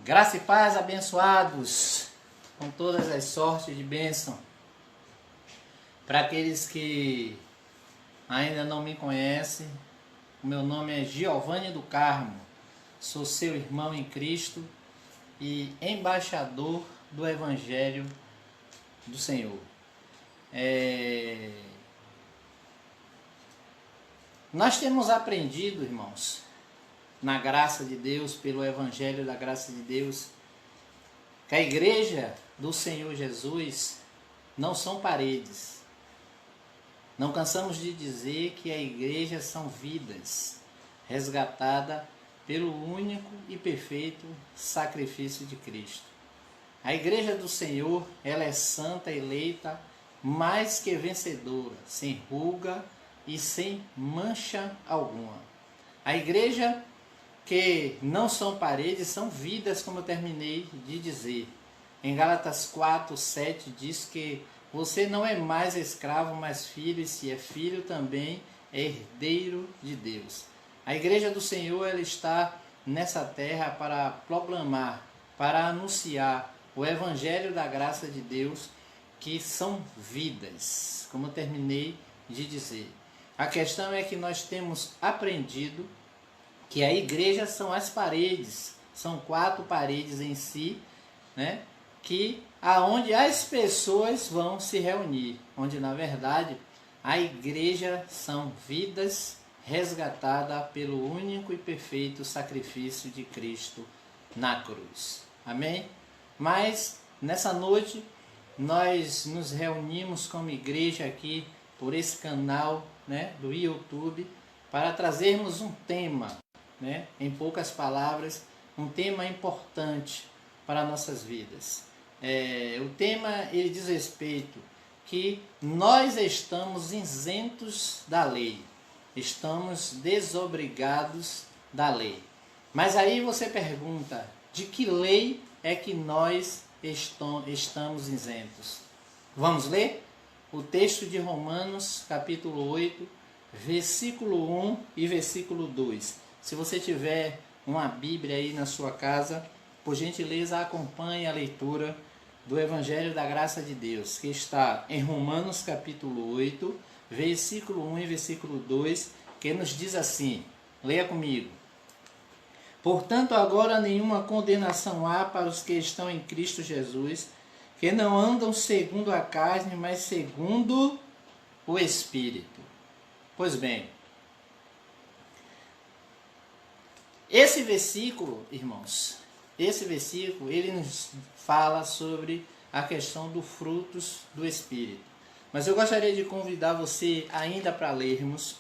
Graça e paz, abençoados, com todas as sortes de bênção. Para aqueles que ainda não me conhecem, o meu nome é Giovanni do Carmo, sou seu irmão em Cristo e embaixador do Evangelho do Senhor. Nós temos aprendido, irmãos, na graça de Deus, pelo Evangelho da graça de Deus, que a igreja do Senhor Jesus não são paredes. Não cansamos de dizer que a igreja são vidas, resgatada pelo único e perfeito sacrifício de Cristo. A igreja do Senhor, ela é santa, eleita, mais que vencedora, sem ruga e sem mancha alguma. A igreja que não são paredes, são vidas, como eu terminei de dizer. Em Gálatas 4, 7 diz que você não é mais escravo, mas filho, e se é filho também é herdeiro de Deus. A igreja do Senhor, ela está nessa terra para proclamar, para anunciar o Evangelho da graça de Deus, que são vidas, como eu terminei de dizer. A questão é que nós temos aprendido que a igreja são as paredes, são 4 paredes em si, né? Que aonde as pessoas vão se reunir, onde na verdade a igreja são vidas resgatadas pelo único e perfeito sacrifício de Cristo na cruz. Amém? Mas nessa noite nós nos reunimos como igreja aqui por esse canal, né, do YouTube, para trazermos um tema, né, em poucas palavras, um tema importante para nossas vidas. O tema, ele diz respeito que nós estamos isentos da lei, estamos desobrigados da lei. Mas aí você pergunta, de que lei é que nós estamos isentos? Vamos ler o texto de Romanos, capítulo 8, versículo 1 e versículo 2. Se você tiver uma Bíblia aí na sua casa, por gentileza acompanhe a leitura do Evangelho da Graça de Deus, que está em Romanos capítulo 8, versículo 1 e versículo 2, que nos diz assim, leia comigo. Portanto, agora nenhuma condenação há para os que estão em Cristo Jesus, que não andam segundo a carne, mas segundo o Espírito. Pois bem, esse versículo, irmãos, ele nos fala sobre a questão dos frutos do Espírito. Mas eu gostaria de convidar você ainda para lermos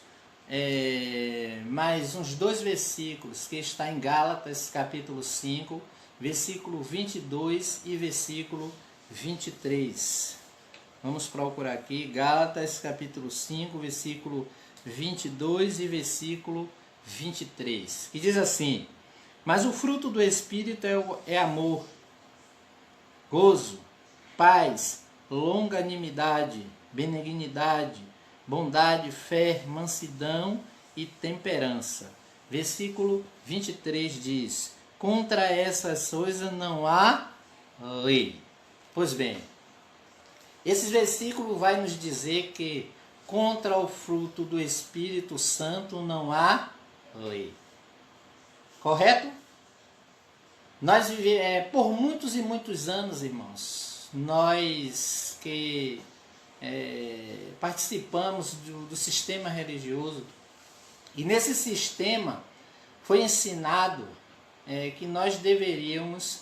mais uns 2 versículos, que está em Gálatas capítulo 5, versículo 22 e versículo 23. Vamos procurar aqui, Gálatas capítulo 5, versículo 22 e versículo 23, que diz assim: mas o fruto do Espírito é amor, gozo, paz, longanimidade, benignidade, bondade, fé, mansidão e temperança. Versículo 23 diz: contra essas coisas não há lei. Pois bem, esse versículo vai nos dizer que contra o fruto do Espírito Santo não há lei. Correto? Nós vivemos, por muitos e muitos anos, irmãos, nós que participamos do sistema religioso, e nesse sistema foi ensinado que nós deveríamos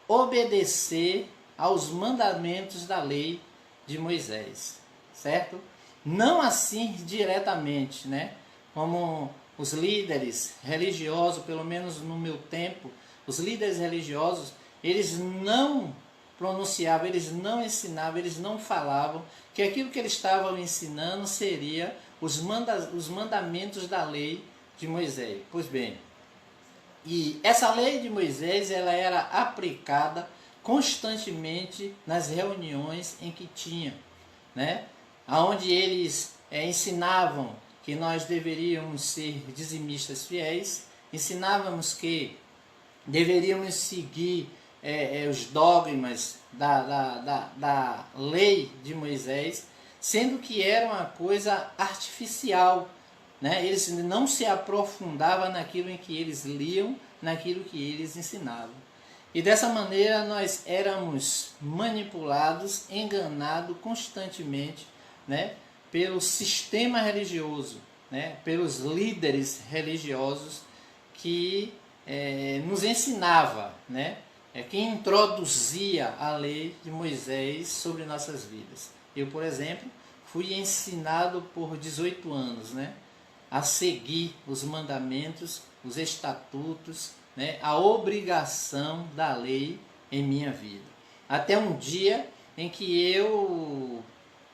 obedecer aos mandamentos da lei de Moisés, certo? Não assim diretamente, né? Como os líderes religiosos, pelo menos no meu tempo, os líderes religiosos, eles não pronunciavam, eles não ensinavam, eles não falavam que aquilo que eles estavam ensinando seria os mandamentos da lei de Moisés. Pois bem, e essa lei de Moisés, ela era aplicada constantemente nas reuniões em que tinha, né? Onde eles ensinavam que nós deveríamos ser dizimistas fiéis, ensinávamos que deveríamos seguir os dogmas da lei de Moisés, sendo que era uma coisa artificial, né? Eles não se aprofundavam naquilo em que eles liam, naquilo que eles ensinavam. E dessa maneira nós éramos manipulados, enganados constantemente, né, pelo sistema religioso, né, pelos líderes religiosos que nos ensinava, né, que introduzia a lei de Moisés sobre nossas vidas. Eu, por exemplo, fui ensinado por 18 anos, né, a seguir os mandamentos, os estatutos, né, a obrigação da lei em minha vida. Até um dia em que eu,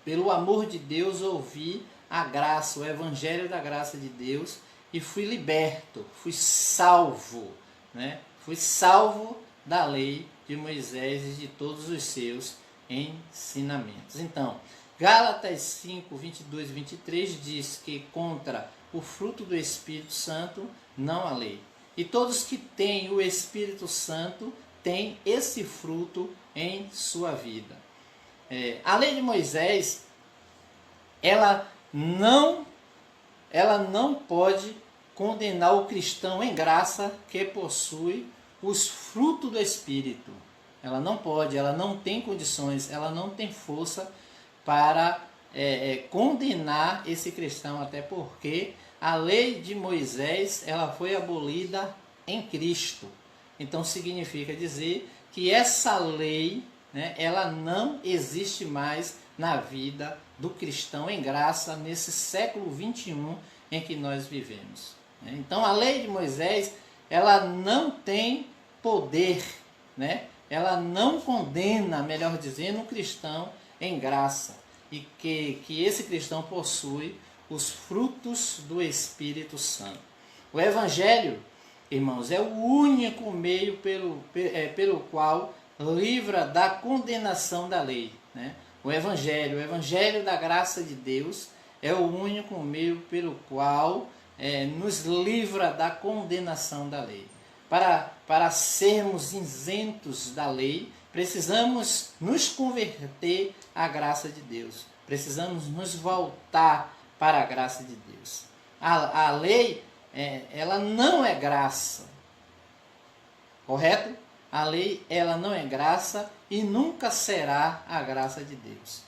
pelo amor de Deus, ouvi a graça, o evangelho da graça de Deus e fui liberto, fui salvo, né? Fui salvo da lei de Moisés e de todos os seus ensinamentos. Então, Gálatas 5, 22 e 23 diz que contra o fruto do Espírito Santo não há lei. E todos que têm o Espírito Santo têm esse fruto em sua vida. A lei de Moisés, ela não pode condenar o cristão em graça que possui os frutos do Espírito. Ela não pode, ela não tem condições, ela não tem força para condenar esse cristão, até porque a lei de Moisés ela foi abolida em Cristo. Então significa dizer que essa lei, né, ela não existe mais na vida do cristão em graça nesse século 21 em que nós vivemos. Então a lei de Moisés ela não tem poder, né? Ela não condena, melhor dizendo, um cristão em graça e que esse cristão possui os frutos do Espírito Santo. O Evangelho, irmãos, é o único meio pelo qual livra da condenação da lei, né? O Evangelho da graça de Deus é o único meio pelo qual nos livra da condenação da lei. Para sermos isentos da lei, precisamos nos converter à graça de Deus. Precisamos nos voltar para a graça de Deus. A lei, ela não é graça. Correto? A lei, ela não é graça e nunca será a graça de Deus.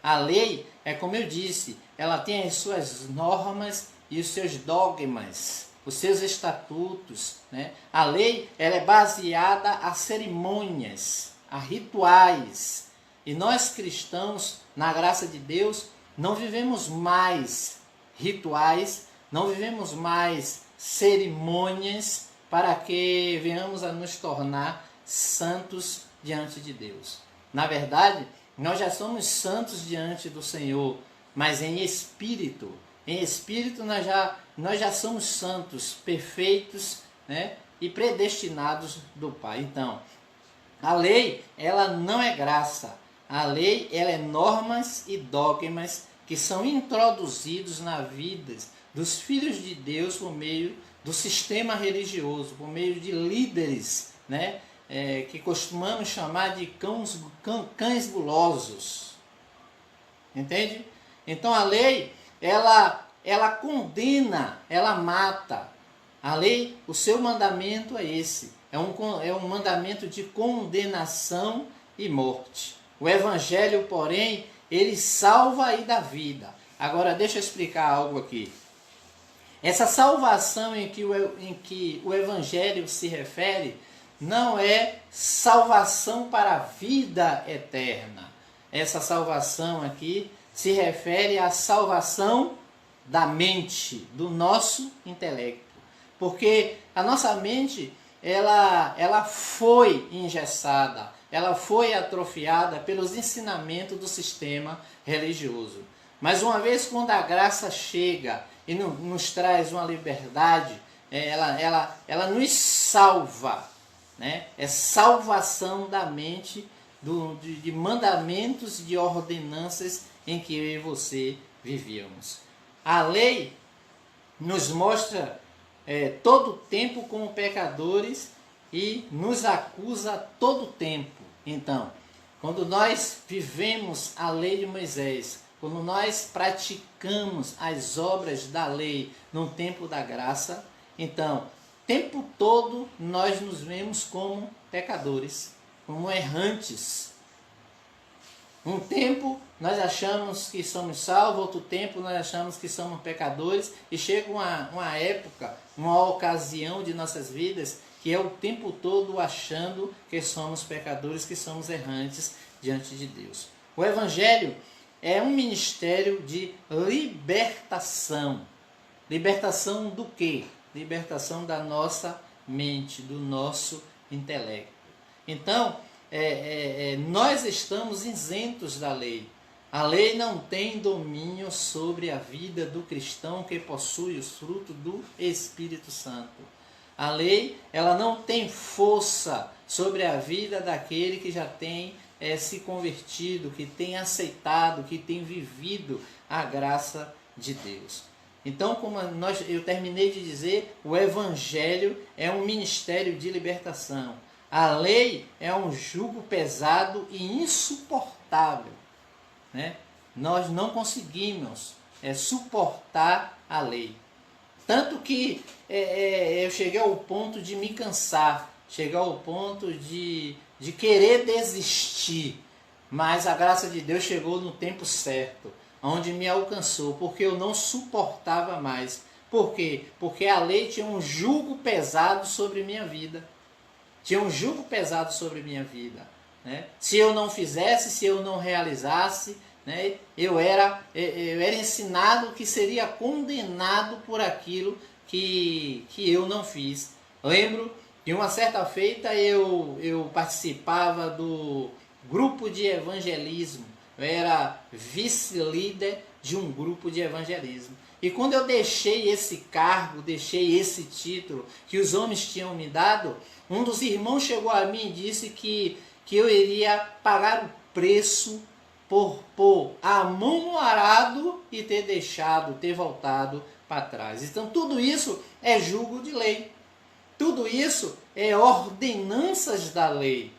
A lei, como eu disse, ela tem as suas normas e os seus dogmas, os seus estatutos, né? A lei, ela é baseada a cerimônias, a rituais. E nós cristãos, na graça de Deus, não vivemos mais rituais, não vivemos mais cerimônias para que venhamos a nos tornar santos diante de Deus. Na verdade, nós já somos santos diante do Senhor, mas em espírito. Em espírito nós já somos santos, perfeitos, né, e predestinados do Pai. Então, a lei, ela não é graça. A lei, ela é normas e dogmas que são introduzidos na vida dos filhos de Deus por meio do sistema religioso, por meio de líderes, né, que costumamos chamar de cães gulosos. Entende? Então a lei, ela condena, ela mata. A lei, o seu mandamento é esse. É um mandamento de condenação e morte. O Evangelho, porém, ele salva e dá vida. Agora, deixa eu explicar algo aqui. Essa salvação em que o Evangelho se refere não é salvação para a vida eterna. Essa salvação aqui se refere à salvação da mente, do nosso intelecto. Porque a nossa mente, ela foi engessada, ela foi atrofiada pelos ensinamentos do sistema religioso. Mas uma vez quando a graça chega e nos traz uma liberdade, ela nos salva, né? É salvação da mente de mandamentos e de ordenanças em que eu e você vivíamos. A lei nos mostra todo o tempo como pecadores e nos acusa a todo tempo. Então, quando nós vivemos a lei de Moisés, quando nós praticamos as obras da lei no tempo da graça, então, o tempo todo nós nos vemos como pecadores, como errantes. Um tempo nós achamos que somos salvos, outro tempo nós achamos que somos pecadores, e chega uma época, uma ocasião de nossas vidas, que é o tempo todo achando que somos pecadores, que somos errantes diante de Deus. O Evangelho é um ministério de libertação. Libertação do quê? Libertação da nossa mente, do nosso intelecto. Então, nós estamos isentos da lei. A lei não tem domínio sobre a vida do cristão que possui os frutos do Espírito Santo. A lei, ela não tem força sobre a vida daquele que já tem se convertido, que tem aceitado, que tem vivido a graça de Deus. Então, como eu terminei de dizer, o Evangelho é um ministério de libertação. A lei é um jugo pesado e insuportável, né? Nós não conseguimos suportar a lei. Tanto que eu cheguei ao ponto de me cansar, cheguei ao ponto de querer desistir. Mas a graça de Deus chegou no tempo certo, onde me alcançou, porque eu não suportava mais. Por quê? Porque a lei tinha um jugo pesado sobre minha vida. Tinha um jugo pesado sobre minha vida, né? Se eu não fizesse, se eu não realizasse, né, eu era ensinado que seria condenado por aquilo que eu não fiz. Lembro que uma certa feita eu participava do grupo de evangelismo. Eu era vice-líder de um grupo de evangelismo. E quando eu deixei esse cargo, deixei esse título que os homens tinham me dado, um dos irmãos chegou a mim e disse que eu iria pagar o preço por pôr a mão no arado e ter voltado para trás. Então tudo isso é jugo de lei. Tudo isso é ordenanças da lei,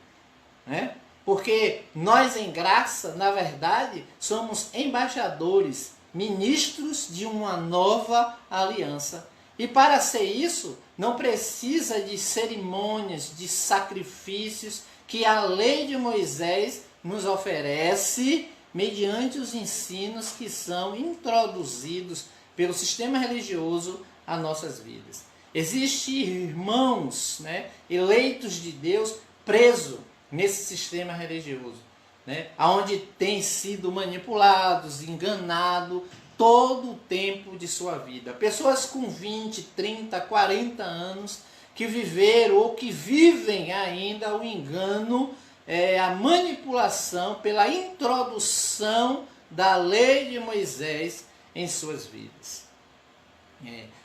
né? Porque nós em graça, na verdade, somos embaixadores, ministros de uma nova aliança. E para ser isso, não precisa de cerimônias, de sacrifícios que a lei de Moisés nos oferece mediante os ensinos que são introduzidos pelo sistema religioso a nossas vidas. Existem irmãos, né, eleitos de Deus presos nesse sistema religioso, né, onde têm sido manipulados, enganados todo o tempo de sua vida. Pessoas com 20, 30, 40 anos que viveram ou que vivem ainda o engano, a manipulação pela introdução da lei de Moisés em suas vidas.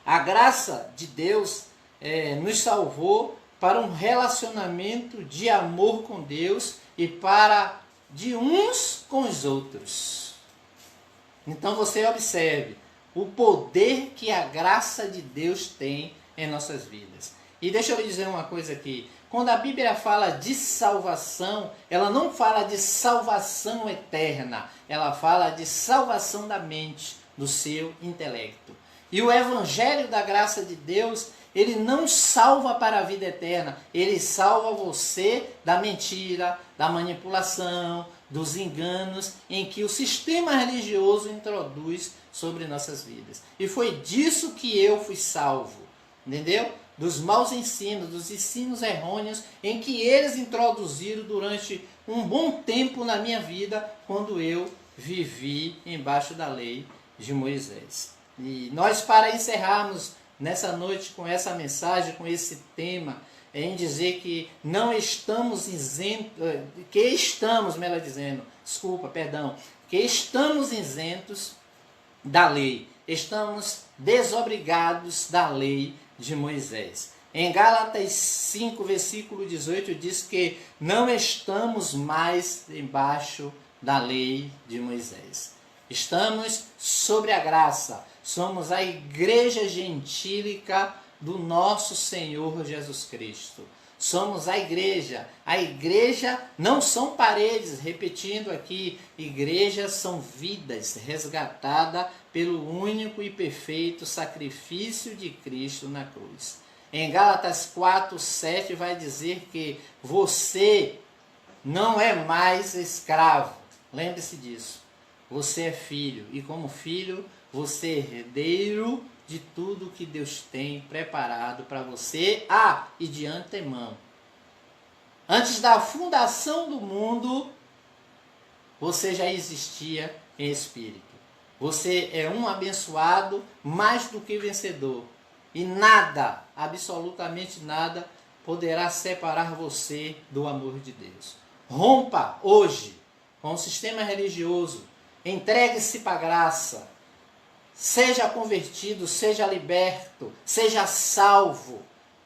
A graça de Deus nos salvou para um relacionamento de amor com Deus e para de uns com os outros. Então você observe o poder que a graça de Deus tem em nossas vidas. E deixa eu lhe dizer uma coisa aqui. Quando a Bíblia fala de salvação, ela não fala de salvação eterna. Ela fala de salvação da mente, do seu intelecto. E o Evangelho da graça de Deus, ele não salva para a vida eterna. Ele salva você da mentira, da manipulação, dos enganos em que o sistema religioso introduz sobre nossas vidas. E foi disso que eu fui salvo, entendeu? Dos maus ensinos, dos ensinos errôneos em que eles introduziram durante um bom tempo na minha vida, quando eu vivi embaixo da lei de Moisés. E nós, para encerrarmos nessa noite com essa mensagem, com esse tema, em dizer que não estamos isentos, que estamos isentos da lei, estamos desobrigados da lei de Moisés. Em Gálatas 5, versículo 18, diz que não estamos mais embaixo da lei de Moisés. Estamos sobre a graça, somos a igreja gentílica do nosso Senhor Jesus Cristo. Somos a igreja. A igreja não são paredes, repetindo aqui, igrejas são vidas resgatadas pelo único e perfeito sacrifício de Cristo na cruz. Em Gálatas 4:7 vai dizer que você não é mais escravo. Lembre-se disso. Você é filho e como filho você é herdeiro de tudo que Deus tem preparado para você, e de antemão. Antes da fundação do mundo, você já existia em espírito. Você é um abençoado, mais do que vencedor. E nada, absolutamente nada, poderá separar você do amor de Deus. Rompa hoje com o sistema religioso. Entregue-se para a graça. Seja convertido, seja liberto, seja salvo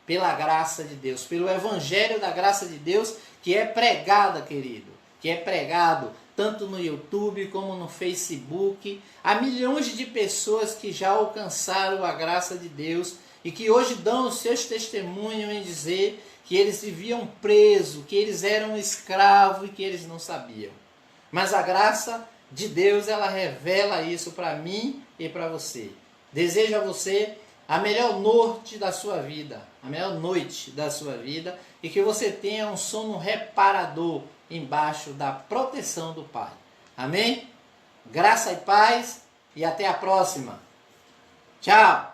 pela graça de Deus, pelo evangelho da graça de Deus, que é pregada, querido, que é pregado tanto no YouTube como no Facebook. Há milhões de pessoas que já alcançaram a graça de Deus e que hoje dão os seus testemunhos em dizer que eles viviam presos, que eles eram escravos e que eles não sabiam. Mas a graça de Deus, ela revela isso para mim e para você. Desejo a você a melhor noite da sua vida, a melhor noite da sua vida, e que você tenha um sono reparador embaixo da proteção do Pai. Amém? Graça e paz, e até a próxima. Tchau!